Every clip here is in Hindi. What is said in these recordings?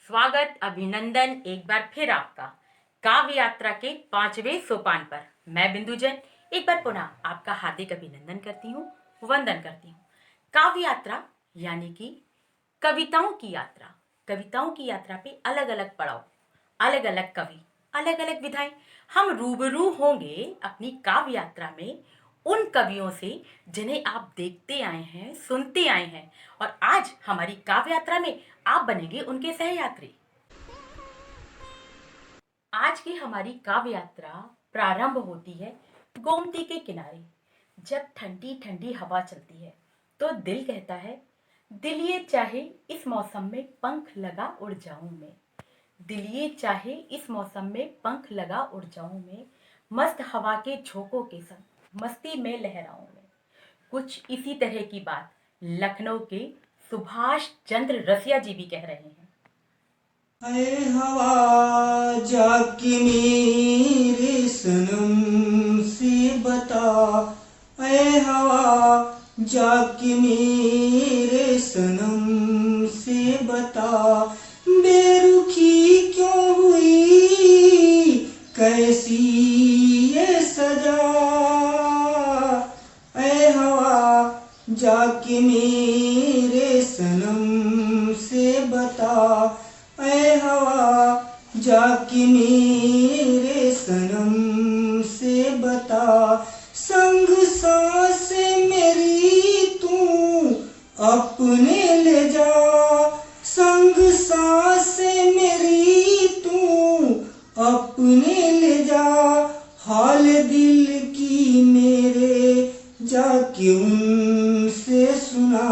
स्वागत, अभिनंदन एक बार फिर आपका काव्य यात्रा के 5वें सोपान पर। मैं बिंदु जैन एक बार पुनः आपका हार्दिक अभिनंदन करती हूँ, वंदन करती हूँ। काव्य यात्रा यानी कि कविताओं की यात्रा। कविताओं की यात्रा पे अलग अलग पड़ाव, अलग अलग कवि, अलग अलग विधाएं। हम रूबरू होंगे अपनी काव्य यात्रा में उन कवियों से जिन्हें आप देखते आए हैं, सुनते आए हैं, और आज हमारी काव्य यात्रा में आप बनेंगे उनके सहयात्री। आज की हमारी काव्य यात्रा प्रारंभ होती है गोमती के किनारे। जब ठंडी ठंडी हवा चलती है तो दिल कहता है, दिल ये चाहे इस मौसम में पंख लगा उड़ जाऊं मैं। दिल ये चाहे इस मौसम में पंख लगा उड़ जाऊं मैं, मस्त हवा के झोंकों के संग मस्ती में लहराऊं मैं। कुछ इसी तरह की बात लखनऊ के सुभाष चंद्र रसिया जी भी कह रहे हैं। ऐ हवा जाके मेरे सनम से बता, ऐ हवा जाके मेरे सनम से बता, बेरुखी क्यों हुई कैसी ये सजा। ऐ हवा जाके मेरे सनम से बता, ऐ हवा जाके मेरे सनम से बता, संग सांस मेरी तू अपने ले जा, संग सांस मेरी तू अपने ले जा, हाल दिल की मेरे जाके उनसे सुना।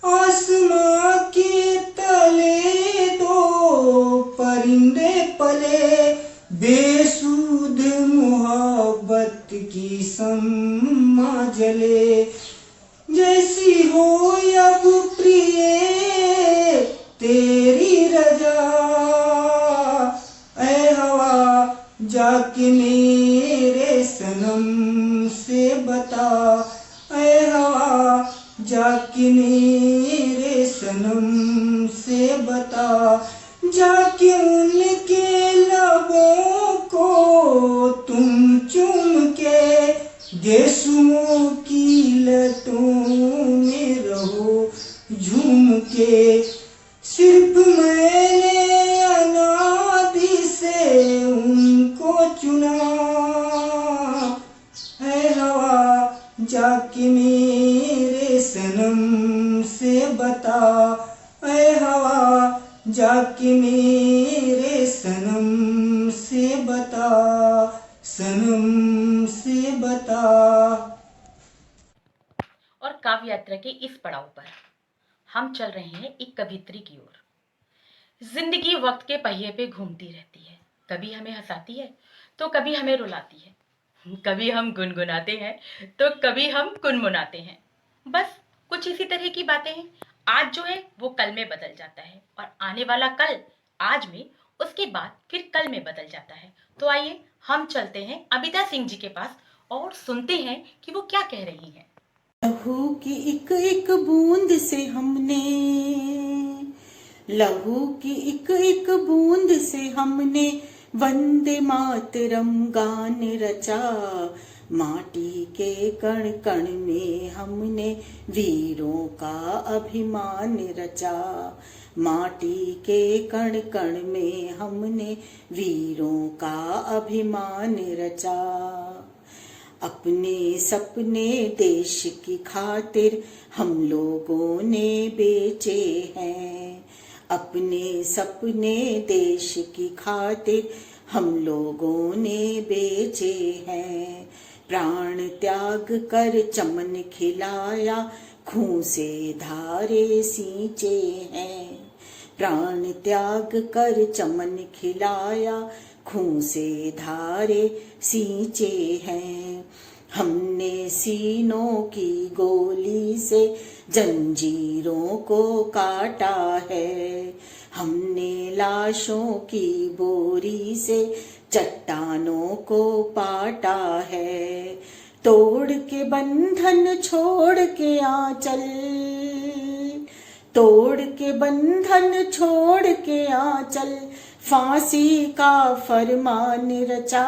आसमां के तले दो परिंदे पले, बेसुध मोहब्बत की सम्मा जले, जैसी हो अब प्रिय तेरी रजा। ऐ हवा जाके मेरे सनम से बता, ऐ हवा जाके मेरे सनम से बता, जाके उनके लबों को तुम चूम के गेसुओं की लटों में रहो झूम के। सिर्फ मैंने अनादि से उनको चुना, है हवा जाके मेरे सनम से बता, ऐ हवा जाके मेरे सनम से बता, सनम से बता। और काव्य यात्रा के इस पड़ाव पर हम चल रहे हैं एक कवित्री की ओर। जिंदगी वक्त के पहिए पे घूमती रहती है, कभी हमें हंसाती है तो कभी हमें रुलाती है, कभी हम गुनगुनाते हैं तो कभी हम गुनगुनाते हैं। बस कुछ इसी तरह की बातें हैं। आज जो है वो कल में बदल जाता है, और आने वाला कल आज में, उसके बाद फिर कल में बदल जाता है। तो आइए हम चलते हैं अबिता सिंह जी के पास और सुनते हैं कि वो क्या कह रही हैं। लहू की एक एक बूंद से हमने, लहू की एक एक बूंद से हमने वंदे मातरम गान रचा। माटी के कण कण में हमने वीरों का अभिमान रचा। माटी के कण कण में हमने वीरों का अभिमान रचा। अपने सपने देश की खातिर हम लोगों ने बेचे हैं। अपने सपने देश की खातिर हम लोगों ने बेचे हैं। प्राण त्याग कर चमन खिलाया, खून से धारे सींचे हैं। प्राण त्याग कर चमन खिलाया, खून से धारे सींचे हैं। हमने सीनों की गोली से जंजीरों को काटा है। हमने लाशों की बोरी से चट्टानों को पाटा है। तोड़ के बंधन छोड़ के आंचल, तोड़ के बंधन छोड़ के आंचल फांसी का फरमान रचा।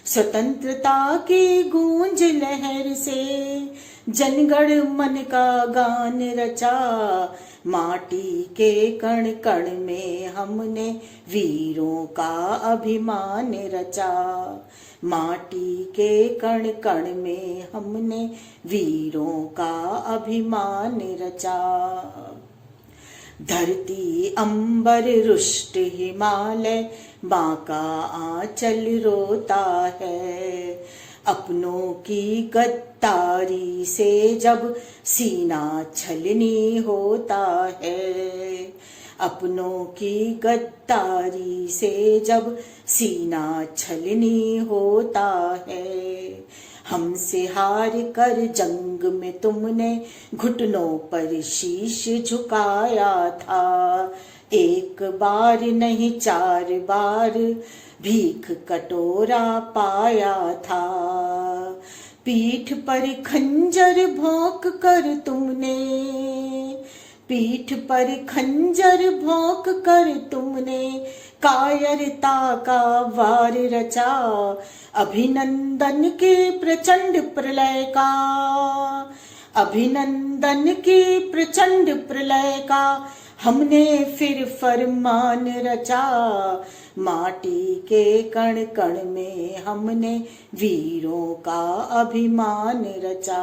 स्वतंत्रता की गूंज लहर से जनगण मन का गान रचा। माटी के कण कण में हमने वीरों का अभिमान रचा। माटी के कण कण में हमने वीरों का अभिमान रचा। धरती अंबर रुष्ट हिमालय माँ का आंचल रोता है। अपनों की गद्दारी से जब सीना छलनी होता है। अपनों की गद्दारी से जब सीना छलनी होता है। हमसे हार कर जंग में तुमने घुटनों पर शीश झुकाया था। एक बार नहीं 4 बार भीख कटोरा पाया था। पीठ पर खंजर भोंक कर तुमने, पीठ पर खंजर भोंक कर तुमने कायरता का वार रचा। अभिनंदन के प्रचंड प्रलय का, अभिनंदन के प्रचंड प्रलय का हमने फिर फरमान रचा। माटी के कण कण में हमने वीरों का अभिमान रचा।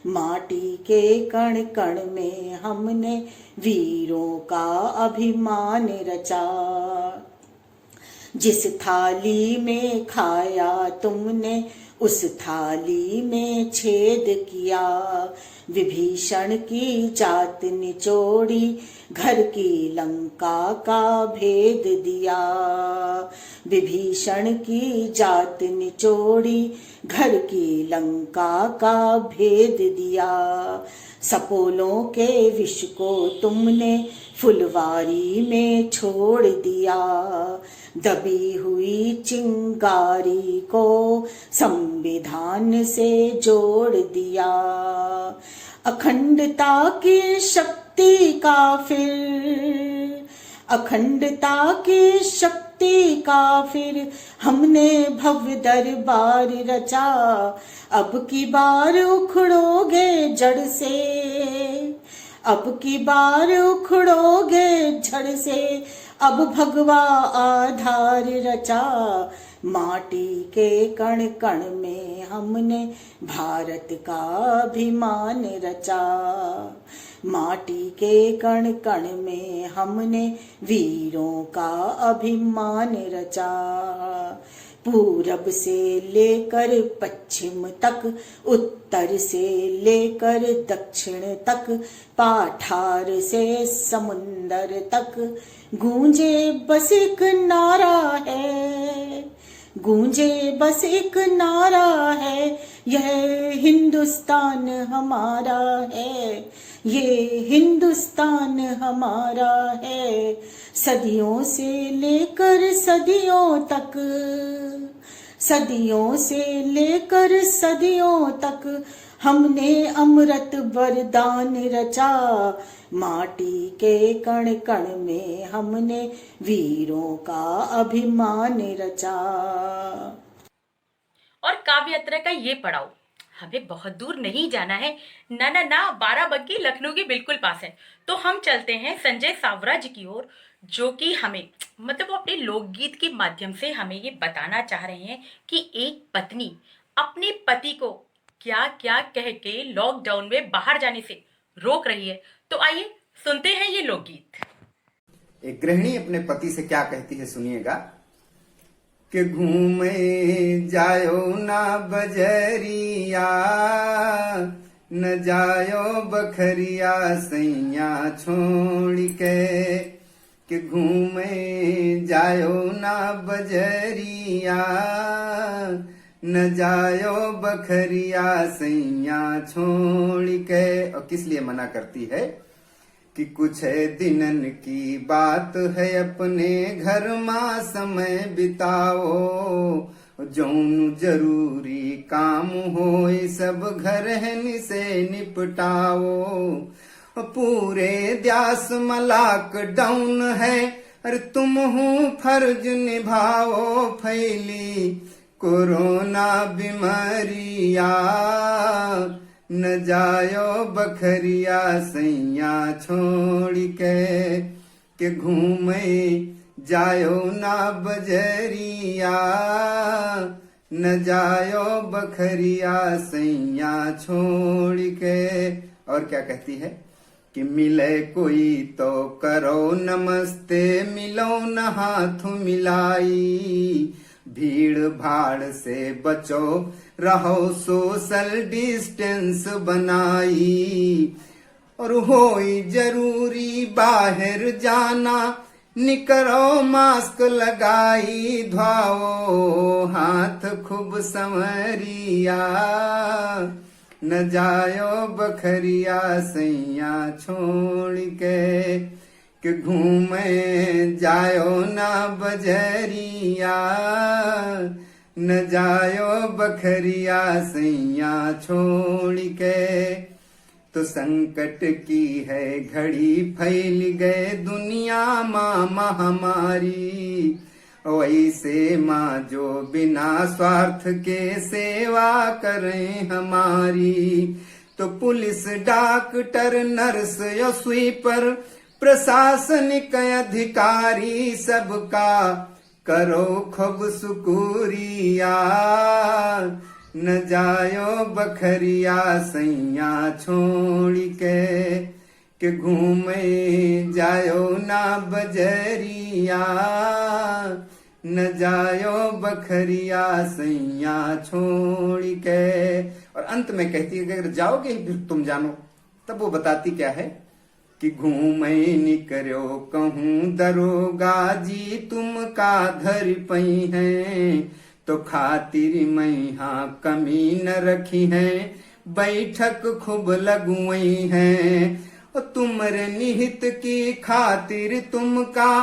माटी के कण कण में हमने वीरों का अभिमान रचा। जिस थाली में खाया तुमने उस थाली में छेद किया। विभीषण की जात निचोड़ी घर की लंका का भेद दिया। विभीषण की जात निचोड़ी घर की लंका का भेद दिया। सपोलों के विष को तुमने फुलवारी में छोड़ दिया। दबी हुई चिंगारी को संविधान से जोड़ दिया। अखंडता की शक्ति का फिर, अखंडता की शक्ति का फिर हमने भव्य दरबार रचा। अब की बार उखड़ोगे जड़ से, अब की बार उखड़ोगे जड़ से। अब भगवा आधार रचा। माटी के कण कण में हमने भारत का अभिमान रचा। माटी के कण कण में हमने वीरों का अभिमान रचा। पूरब से लेकर पश्चिम तक, उत्तर से लेकर दक्षिण तक, पाठार से समुंदर तक गूंजे बस एक नारा है। गूंजे बस एक नारा है। यह हिंदुस्तान हमारा है। ये हिंदुस्तान हमारा है। सदियों से लेकर सदियों तक, सदियों से लेकर सदियों तक हमने अमृत वरदान रचा। माटी के कण कण में हमने वीरों का अभिमान रचा। और काव्य यात्रा का ये पड़ाव हमें बहुत दूर नहीं जाना है। ना ना ना, बाराबंकी लखनऊ के बिल्कुल पास है। तो हम चलते हैं संजय सावरा जी की ओर, जो कि हमें मतलब वो अपने लोकगीत के माध्यम से हमें ये बताना चाह रहे हैं कि एक पत्नी अपने पति को क्या क्या कह के लॉकडाउन में बाहर जाने से रोक रही है। तो आइए सुनते हैं ये लोकगीत। एक गृहिणी अपने पति से क्या कहती है, सुनिएगा। कि घूमे जायो ना बजरिया, न जायो बखरिया सैया छोड़ के। कि घूमे जायो ना बजरिया, न जायो बखरिया सैया छोड़ के। और किस लिए मना करती है कि कुछ दिनन की बात है, अपने घर मां समय बिताओ। जौन जरूरी काम हो सब घर है से निपटाओ। पूरे देश में लॉकडाउन है, अरे तुम हूँ फर्ज निभाओ, फैली कोरोना बीमारिया, न जायो बखरिया सैया छोड़ के घूमे जायो ना बजरिया, न जायो बखरिया सैया छोड़ के। और क्या कहती है कि मिले कोई तो करो नमस्ते, मिलो न हाथ मिलाई, भीड़ भाड़ से बचो रहो सोशल डिस्टेंस बनाई, और होई जरूरी बाहर जाना निकरो मास्क लगाई, धोओ हाथ खूब संवरिया, न जायो बखरिया सैया छोड़ के घूमे जायो ना बजरिया, न जायो बखरिया सैया छोड़ के। तो संकट की है घड़ी, फैल गए दुनिया माँ महामारी, वैसे माँ जो बिना स्वार्थ के सेवा करें हमारी, तो पुलिस डॉक्टर नर्स या स्वीपर प्रशासनिक अधिकारी सबका करो खूब शुक्रिया, न जायो बखरिया सैया छोड़ के घूमे जायो ना बजरिया, न जायो बखरिया सैया छोड़ के। और अंत में कहती है कि अगर जाओगे फिर तुम जानो। तब वो बताती क्या है कि घूमे निकरो कहूँ दरोगा जी, तुम का धर पई है, तो खातिर मैं हाँ कमी न रखी है, बैठक खूब लगुई है, और तुमरे निहित की खातिर तुमका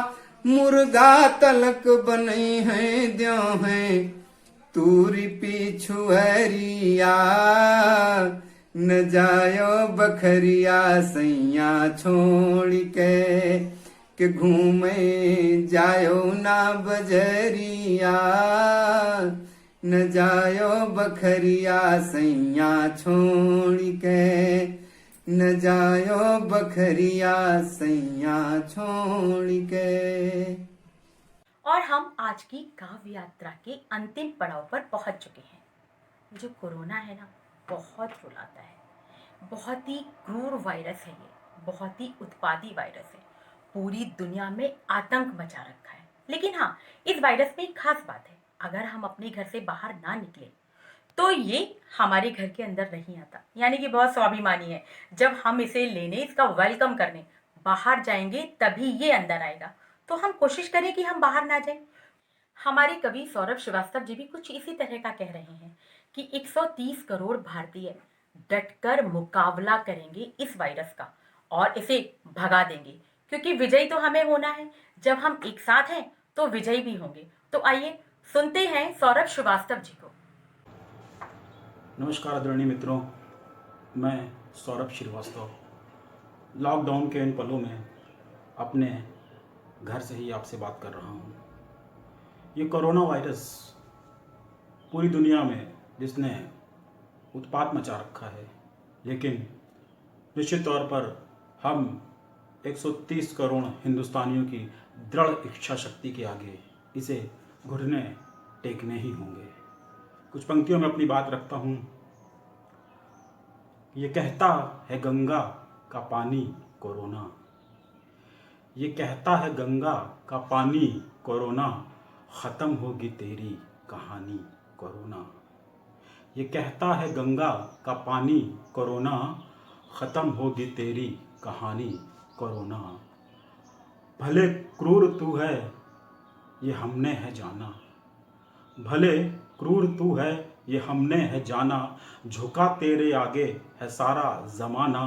मुर्गा तलक बने हैं, द्यो हैं तूरी पिछुअरिया, न जायो बखरिया सैया छोड़ के घूमे जायो ना बजरिया, न जायो बखरिया सैया छोड़ के, न जायो बखरिया सैया छोड़ के। और हम आज की काव्य यात्रा के अंतिम पड़ाव पर पहुंच चुके हैं। जो कोरोना है ना, बहुत रुलाता है, बहुत ही क्रूर वायरस है, ये बहुत ही उत्पाती वायरस है, पूरी दुनिया में आतंक मचा रखा है। लेकिन हाँ, इस वायरस में एक खास बात है, अगर हम अपने घर से बाहर ना निकले तो ये हमारे घर के अंदर नहीं आता, यानी कि बहुत स्वाभिमानी है। जब हम इसे लेने, इसका वेलकम करने बाहर जाएंगे तभी ये अंदर आएगा। तो हम कोशिश करें कि हम बाहर ना जाएं। हमारे कवि सौरभ श्रीवास्तव जी भी कुछ इसी तरह का कह रहे हैं कि 130 करोड़ भारतीय डटकर मुकाबला करेंगे इस वायरस का और इसे भगा देंगे, क्योंकि विजयी तो हमें होना है। जब हम एक साथ हैं तो विजयी भी होंगे। तो आइए सुनते हैं सौरभ श्रीवास्तव जी को। नमस्कार आदरणीय मित्रों, मैं सौरभ श्रीवास्तव लॉकडाउन के इन पलों में अपने घर से ही आपसे बात कर रहा हूँ। ये कोरोना वायरस पूरी दुनिया में जिसने उत्पात मचा रखा है, लेकिन निश्चित तौर पर हम 130 करोड़ हिंदुस्तानियों की दृढ़ इच्छा शक्ति के आगे इसे घुटने टेकने ही होंगे। कुछ पंक्तियों में अपनी बात रखता हूँ। ये कहता है गंगा का पानी कोरोना, ये कहता है गंगा का पानी कोरोना, ख़त्म होगी तेरी कहानी कोरोना। ये कहता है गंगा का पानी कोरोना, ख़त्म होगी तेरी कहानी कोरोना। भले क्रूर तू है ये हमने है जाना, भले क्रूर तू है ये हमने है जाना, झुका तेरे आगे है सारा ज़माना,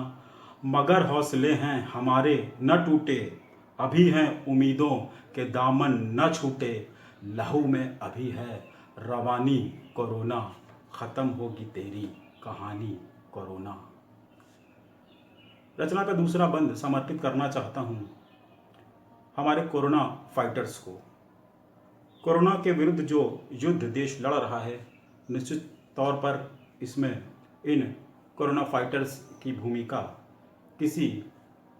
मगर हौसले हैं हमारे न टूटे, अभी हैं उम्मीदों के दामन न छूटे, लहू में अभी है रवानी कोरोना, ख़त्म होगी तेरी कहानी कोरोना। रचना का दूसरा बंद समर्पित करना चाहता हूँ हमारे कोरोना फाइटर्स को। कोरोना के विरुद्ध जो युद्ध देश लड़ रहा है, निश्चित तौर पर इसमें इन कोरोना फाइटर्स की भूमिका किसी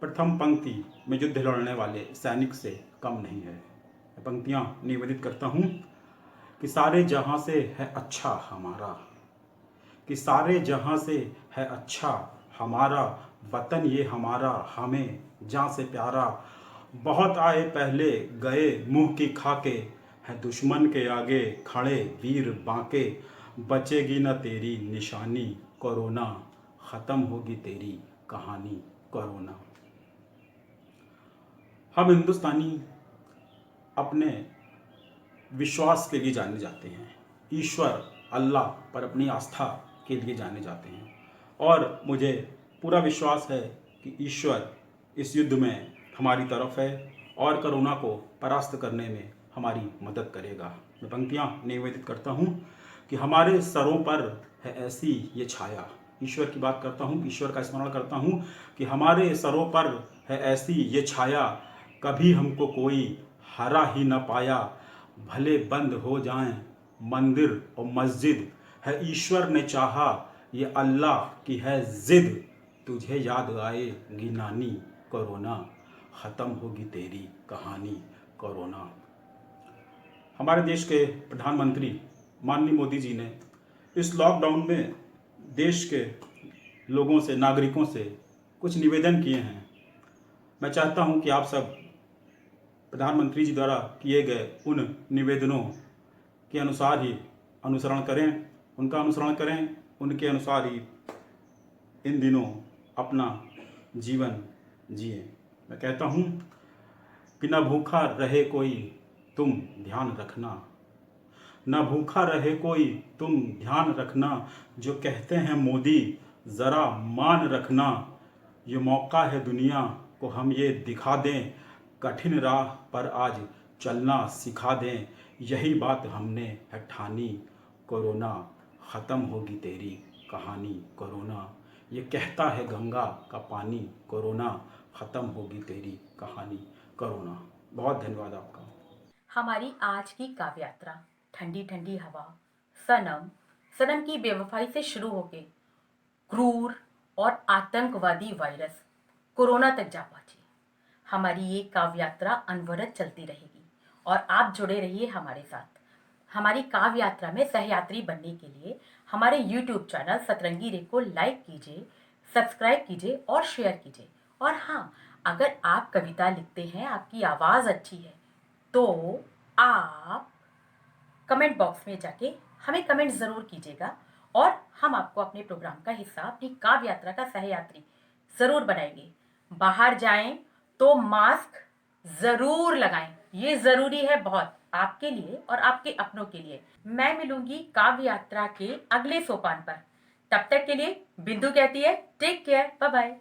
प्रथम पंक्ति में युद्ध लड़ने वाले सैनिक से कम नहीं है। मैं पंक्तियाँ निवेदित करता हूँ कि सारे जहाँ से है अच्छा हमारा, कि सारे जहाँ से है अच्छा हमारा, वतन ये हमारा हमें जहाँ से प्यारा। बहुत आए पहले गए मुँह की खाके, है दुश्मन के आगे खड़े वीर बांके। बचेगी न तेरी निशानी कोरोना, ख़त्म होगी तेरी कहानी कोरोना। हम हिंदुस्तानी अपने विश्वास के लिए जाने जाते हैं, ईश्वर अल्लाह पर अपनी आस्था के लिए जाने जाते हैं, और मुझे पूरा विश्वास है कि ईश्वर इस युद्ध में हमारी तरफ है और कोरोना को परास्त करने में हमारी मदद करेगा। मैं पंक्तियाँ निवेदित करता हूँ कि हमारे सरों पर है ऐसी ये छाया। ईश्वर की बात करता हूँ, ईश्वर का स्मरण करता हूँ कि हमारे सरों पर है ऐसी ये छाया, कभी हमको कोई हरा ही न पाया। भले बंद हो जाएं मंदिर और मस्जिद, है ईश्वर ने चाहा ये अल्लाह की है जिद। तुझे याद आएगी नानी कोरोना, ख़त्म होगी तेरी कहानी कोरोना। हमारे देश के प्रधानमंत्री माननीय मोदी जी ने इस लॉकडाउन में देश के लोगों से, नागरिकों से कुछ निवेदन किए हैं। मैं चाहता हूं कि आप सब प्रधानमंत्री जी द्वारा किए गए उन निवेदनों के अनुसार ही अनुसरण करें, उनका अनुसरण करें, उनके अनुसार ही इन दिनों अपना जीवन जिए। मैं कहता हूं कि न भूखा रहे कोई तुम ध्यान रखना, न भूखा रहे कोई तुम ध्यान रखना। जो कहते हैं मोदी ज़रा मान रखना, ये मौका है दुनिया को हम ये दिखा दें। कठिन राह पर आज चलना सिखा दें, यही बात हमने है ठानी कोरोना, ख़त्म होगी तेरी कहानी कोरोना। ये कहता है गंगा का पानी कोरोना, ख़त्म होगी तेरी कहानी कोरोना। बहुत धन्यवाद आपका। हमारी आज की काव्य यात्रा ठंडी ठंडी हवा, सनम, सनम की बेवफाई से शुरू होके क्रूर और आतंकवादी वायरस कोरोना तक जा पहुंची। हमारी ये काव्य यात्रा अनवरत चलती रहेगी और आप जुड़े रहिए हमारे साथ। हमारी काव्य यात्रा में सहयात्री बनने के लिए हमारे YouTube चैनल सतरंगी रे को लाइक कीजिए, सब्सक्राइब कीजिए और शेयर कीजिए। और हाँ, अगर आप कविता लिखते हैं, आपकी आवाज़ अच्छी है, तो आप कमेंट बॉक्स में जाके हमें कमेंट ज़रूर कीजिएगा और हम आपको अपने प्रोग्राम का हिस्सा, अपनी काव्य यात्रा का सहयात्री ज़रूर बनाएंगे। बाहर जाएं तो मास्क ज़रूर लगाएं, ये ज़रूरी है बहुत, आपके लिए और आपके अपनों के लिए। मैं मिलूंगी काव्य यात्रा के अगले सोपान पर। तब तक के लिए बिंदु कहती है टेक केयर, बाय बाय।